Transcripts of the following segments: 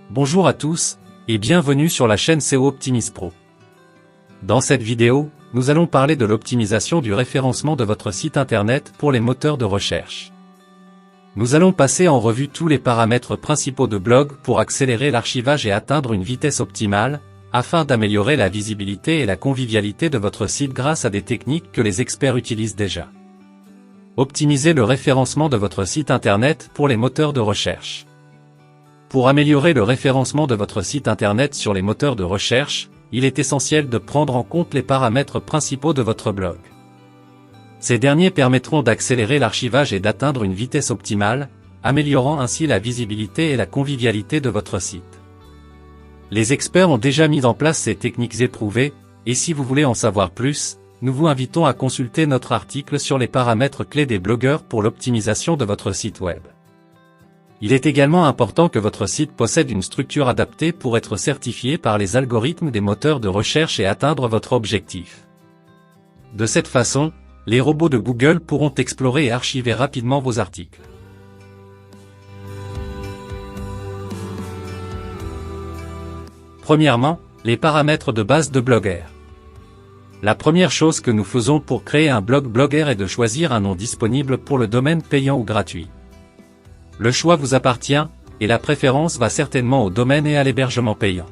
Bonjour à tous, et bienvenue sur la chaîne SEO Optimise Pro. Dans cette vidéo, nous allons parler de l'optimisation du référencement de votre site internet pour les moteurs de recherche. Nous allons passer en revue tous les paramètres principaux de blog pour accélérer l'archivage et atteindre une vitesse optimale, afin d'améliorer la visibilité et la convivialité de votre site grâce à des techniques que les experts utilisent déjà. Optimisez le référencement de votre site internet pour les moteurs de recherche. Pour améliorer le référencement de votre site internet sur les moteurs de recherche, il est essentiel de prendre en compte les paramètres principaux de votre blog. Ces derniers permettront d'accélérer l'archivage et d'atteindre une vitesse optimale, améliorant ainsi la visibilité et la convivialité de votre site. Les experts ont déjà mis en place ces techniques éprouvées, et si vous voulez en savoir plus, nous vous invitons à consulter notre article sur les paramètres clés des blogueurs pour l'optimisation de votre site web. Il est également important que votre site possède une structure adaptée pour être certifié par les algorithmes des moteurs de recherche et atteindre votre objectif. De cette façon, les robots de Google pourront explorer et archiver rapidement vos articles. Premièrement, les paramètres de base de Blogueur. La première chose que nous faisons pour créer un blog Blogueur est de choisir un nom disponible pour le domaine payant ou gratuit. Le choix vous appartient, et la préférence va certainement au domaine et à l'hébergement payant.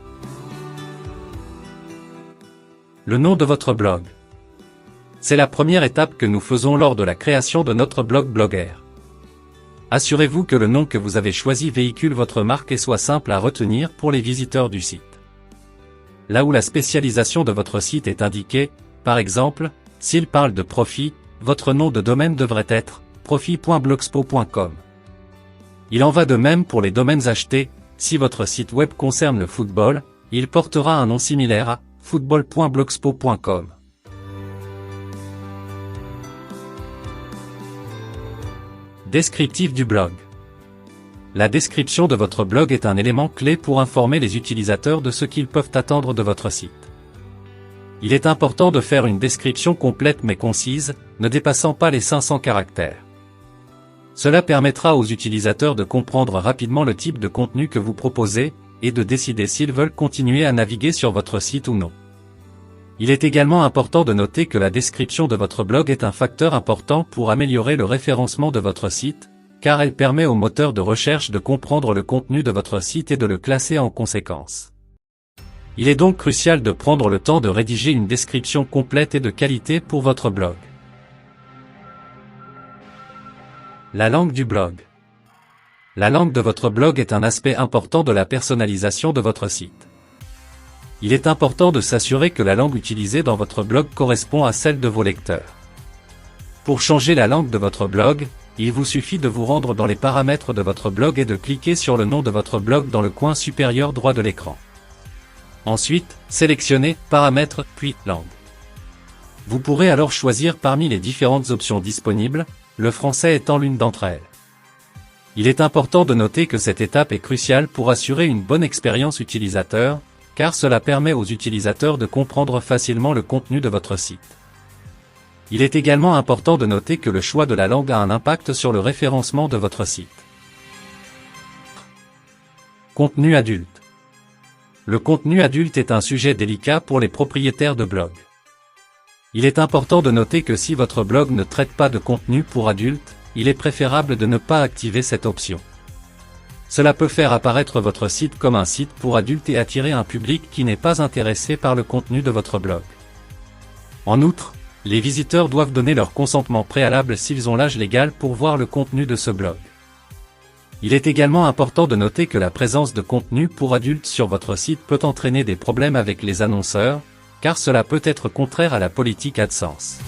Le nom de votre blog. C'est la première étape que nous faisons lors de la création de notre blog Blogueur. Assurez-vous que le nom que vous avez choisi véhicule votre marque et soit simple à retenir pour les visiteurs du site. Là où la spécialisation de votre site est indiquée, par exemple, s'il parle de profit, votre nom de domaine devrait être profit.blogspot.com. Il en va de même pour les domaines achetés, si votre site web concerne le football, il portera un nom similaire à football.blogspot.com. Descriptif du blog. La description de votre blog est un élément clé pour informer les utilisateurs de ce qu'ils peuvent attendre de votre site. Il est important de faire une description complète mais concise, ne dépassant pas les 500 caractères. Cela permettra aux utilisateurs de comprendre rapidement le type de contenu que vous proposez, et de décider s'ils veulent continuer à naviguer sur votre site ou non. Il est également important de noter que la description de votre blog est un facteur important pour améliorer le référencement de votre site, car elle permet aux moteurs de recherche de comprendre le contenu de votre site et de le classer en conséquence. Il est donc crucial de prendre le temps de rédiger une description complète et de qualité pour votre blog. La langue du blog. La langue de votre blog est un aspect important de la personnalisation de votre site. Il est important de s'assurer que la langue utilisée dans votre blog correspond à celle de vos lecteurs. Pour changer la langue de votre blog, il vous suffit de vous rendre dans les paramètres de votre blog et de cliquer sur le nom de votre blog dans le coin supérieur droit de l'écran. Ensuite, sélectionnez Paramètres puis Langue. Vous pourrez alors choisir parmi les différentes options disponibles, le français étant l'une d'entre elles. Il est important de noter que cette étape est cruciale pour assurer une bonne expérience utilisateur, car cela permet aux utilisateurs de comprendre facilement le contenu de votre site. Il est également important de noter que le choix de la langue a un impact sur le référencement de votre site. Contenu adulte. Le contenu adulte est un sujet délicat pour les propriétaires de blogs. Il est important de noter que si votre blog ne traite pas de contenu pour adultes, il est préférable de ne pas activer cette option. Cela peut faire apparaître votre site comme un site pour adultes et attirer un public qui n'est pas intéressé par le contenu de votre blog. En outre, les visiteurs doivent donner leur consentement préalable s'ils ont l'âge légal pour voir le contenu de ce blog. Il est également important de noter que la présence de contenu pour adultes sur votre site peut entraîner des problèmes avec les annonceurs, car cela peut être contraire à la politique AdSense.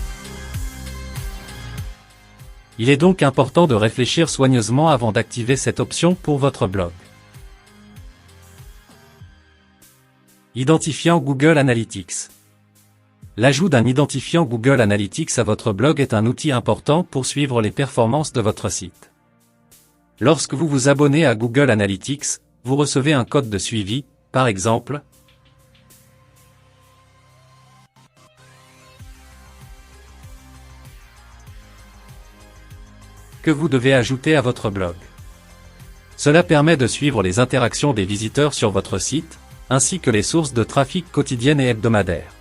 Il est donc important de réfléchir soigneusement avant d'activer cette option pour votre blog. Identifiant Google Analytics. L'ajout d'un identifiant Google Analytics à votre blog est un outil important pour suivre les performances de votre site. Lorsque vous vous abonnez à Google Analytics, vous recevez un code de suivi, par exemple, que vous devez ajouter à votre blog. Cela permet de suivre les interactions des visiteurs sur votre site, ainsi que les sources de trafic quotidiennes et hebdomadaires.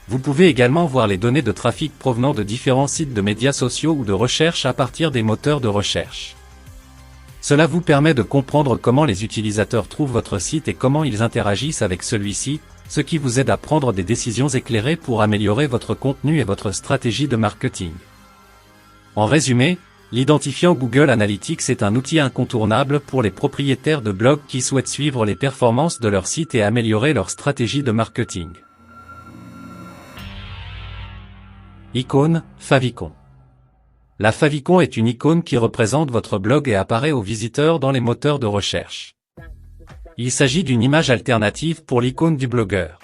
Vous pouvez également voir les données de trafic provenant de différents sites de médias sociaux ou de recherche à partir des moteurs de recherche. Cela vous permet de comprendre comment les utilisateurs trouvent votre site et comment ils interagissent avec celui-ci, ce qui vous aide à prendre des décisions éclairées pour améliorer votre contenu et votre stratégie de marketing. En résumé, l'identifiant Google Analytics est un outil incontournable pour les propriétaires de blogs qui souhaitent suivre les performances de leur site et améliorer leur stratégie de marketing. Icône, favicon. La favicon est une icône qui représente votre blog et apparaît aux visiteurs dans les moteurs de recherche. Il s'agit d'une image alternative pour l'icône du blogueur.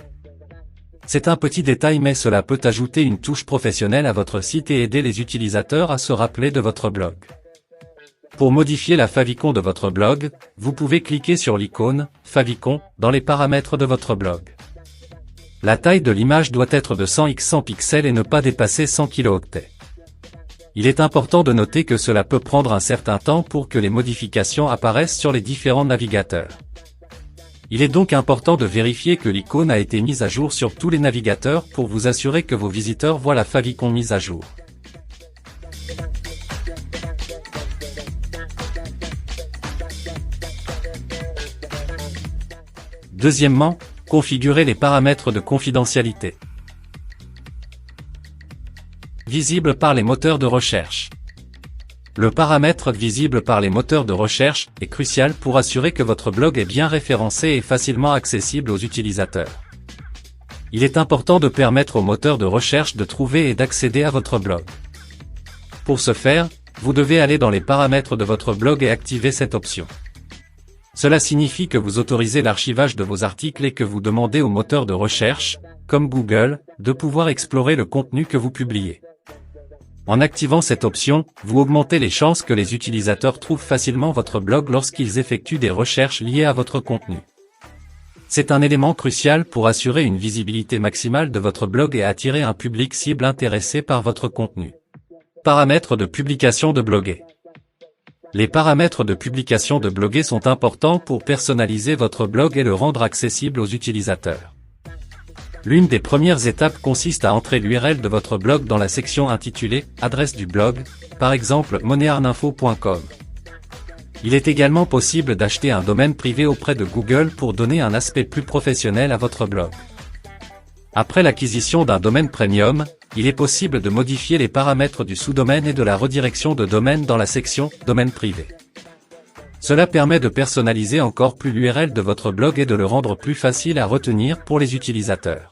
C'est un petit détail mais cela peut ajouter une touche professionnelle à votre site et aider les utilisateurs à se rappeler de votre blog. Pour modifier la favicon de votre blog, vous pouvez cliquer sur l'icône « Favicon » dans les paramètres de votre blog. La taille de l'image doit être de 100 x 100 pixels et ne pas dépasser 100 kilooctets. Il est important de noter que cela peut prendre un certain temps pour que les modifications apparaissent sur les différents navigateurs. Il est donc important de vérifier que l'icône a été mise à jour sur tous les navigateurs pour vous assurer que vos visiteurs voient la favicon mise à jour. Deuxièmement, configurer les paramètres de confidentialité. Visible par les moteurs de recherche. Le paramètre visible par les moteurs de recherche est crucial pour assurer que votre blog est bien référencé et facilement accessible aux utilisateurs. Il est important de permettre aux moteurs de recherche de trouver et d'accéder à votre blog. Pour ce faire, vous devez aller dans les paramètres de votre blog et activer cette option. Cela signifie que vous autorisez l'archivage de vos articles et que vous demandez aux moteurs de recherche, comme Google, de pouvoir explorer le contenu que vous publiez. En activant cette option, vous augmentez les chances que les utilisateurs trouvent facilement votre blog lorsqu'ils effectuent des recherches liées à votre contenu. C'est un élément crucial pour assurer une visibilité maximale de votre blog et attirer un public cible intéressé par votre contenu. Paramètres de publication de bloguer. Les paramètres de publication de bloguer sont importants pour personnaliser votre blog et le rendre accessible aux utilisateurs. L'une des premières étapes consiste à entrer l'URL de votre blog dans la section intitulée « Adresse du blog », par exemple moneyarninfo.com. Il est également possible d'acheter un domaine privé auprès de Google pour donner un aspect plus professionnel à votre blog. Après l'acquisition d'un domaine premium, il est possible de modifier les paramètres du sous-domaine et de la redirection de domaine dans la section « Domaine privé ». Cela permet de personnaliser encore plus l'URL de votre blog et de le rendre plus facile à retenir pour les utilisateurs.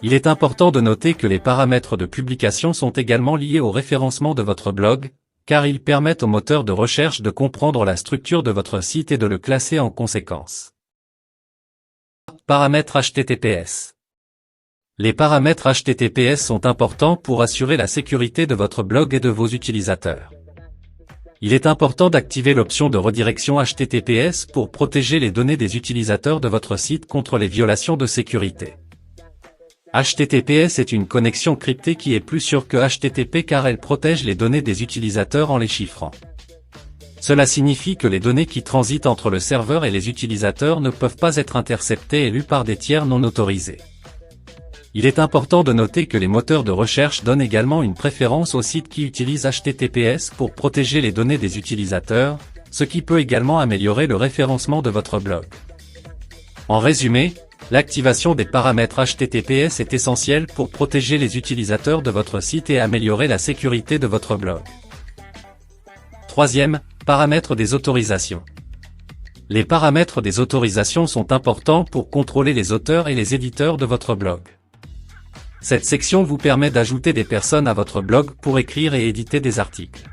Il est important de noter que les paramètres de publication sont également liés au référencement de votre blog, car ils permettent au moteur de recherche de comprendre la structure de votre site et de le classer en conséquence. Paramètres HTTPS. Les paramètres HTTPS sont importants pour assurer la sécurité de votre blog et de vos utilisateurs. Il est important d'activer l'option de redirection HTTPS pour protéger les données des utilisateurs de votre site contre les violations de sécurité. HTTPS est une connexion cryptée qui est plus sûre que HTTP car elle protège les données des utilisateurs en les chiffrant. Cela signifie que les données qui transitent entre le serveur et les utilisateurs ne peuvent pas être interceptées et lues par des tiers non autorisés. Il est important de noter que les moteurs de recherche donnent également une préférence aux sites qui utilisent HTTPS pour protéger les données des utilisateurs, ce qui peut également améliorer le référencement de votre blog. En résumé, l'activation des paramètres HTTPS est essentielle pour protéger les utilisateurs de votre site et améliorer la sécurité de votre blog. Troisième, paramètres des autorisations. Les paramètres des autorisations sont importants pour contrôler les auteurs et les éditeurs de votre blog. Cette section vous permet d'ajouter des personnes à votre blog pour écrire et éditer des articles.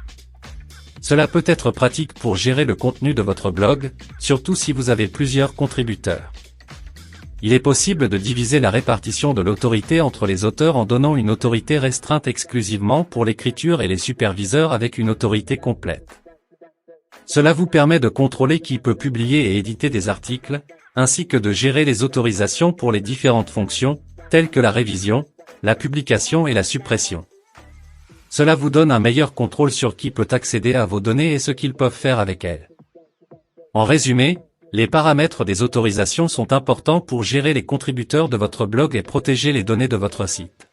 Cela peut être pratique pour gérer le contenu de votre blog, surtout si vous avez plusieurs contributeurs. Il est possible de diviser la répartition de l'autorité entre les auteurs en donnant une autorité restreinte exclusivement pour l'écriture et les superviseurs avec une autorité complète. Cela vous permet de contrôler qui peut publier et éditer des articles, ainsi que de gérer les autorisations pour les différentes fonctions, telles que la révision, la publication et la suppression. Cela vous donne un meilleur contrôle sur qui peut accéder à vos données et ce qu'ils peuvent faire avec elles. En résumé, les paramètres des autorisations sont importants pour gérer les contributeurs de votre blog et protéger les données de votre site.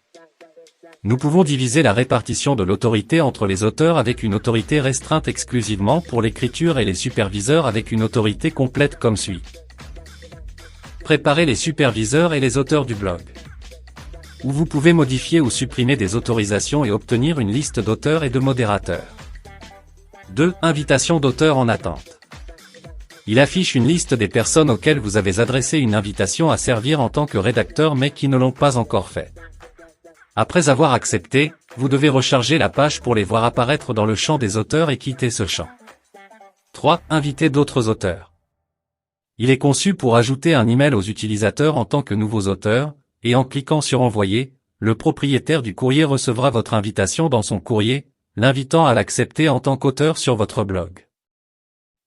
Nous pouvons diviser la répartition de l'autorité entre les auteurs avec une autorité restreinte exclusivement pour l'écriture et les superviseurs avec une autorité complète comme suit. Préparez les superviseurs et les auteurs du blog, où vous pouvez modifier ou supprimer des autorisations et obtenir une liste d'auteurs et de modérateurs. 2. Invitation d'auteurs en attente. Il affiche une liste des personnes auxquelles vous avez adressé une invitation à servir en tant que rédacteur mais qui ne l'ont pas encore fait. Après avoir accepté, vous devez recharger la page pour les voir apparaître dans le champ des auteurs et quitter ce champ. 3. Inviter d'autres auteurs. Il est conçu pour ajouter un email aux utilisateurs en tant que nouveaux auteurs, et en cliquant sur Envoyer, le propriétaire du courrier recevra votre invitation dans son courrier, l'invitant à l'accepter en tant qu'auteur sur votre blog.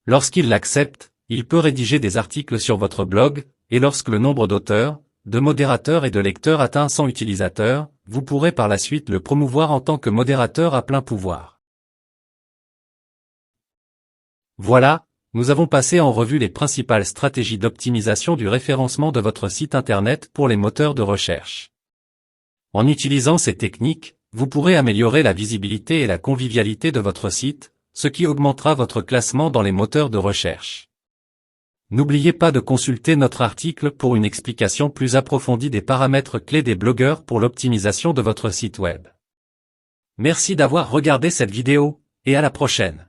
Lorsqu'il l'accepte, il peut rédiger des articles sur votre blog, et lorsque le nombre d'auteurs, de modérateurs et de lecteurs atteint 100 utilisateurs, vous pourrez par la suite le promouvoir en tant que modérateur à plein pouvoir. Voilà, nous avons passé en revue les principales stratégies d'optimisation du référencement de votre site internet pour les moteurs de recherche. En utilisant ces techniques, vous pourrez améliorer la visibilité et la convivialité de votre site, ce qui augmentera votre classement dans les moteurs de recherche. N'oubliez pas de consulter notre article pour une explication plus approfondie des paramètres clés des blogueurs pour l'optimisation de votre site web. Merci d'avoir regardé cette vidéo, et à la prochaine.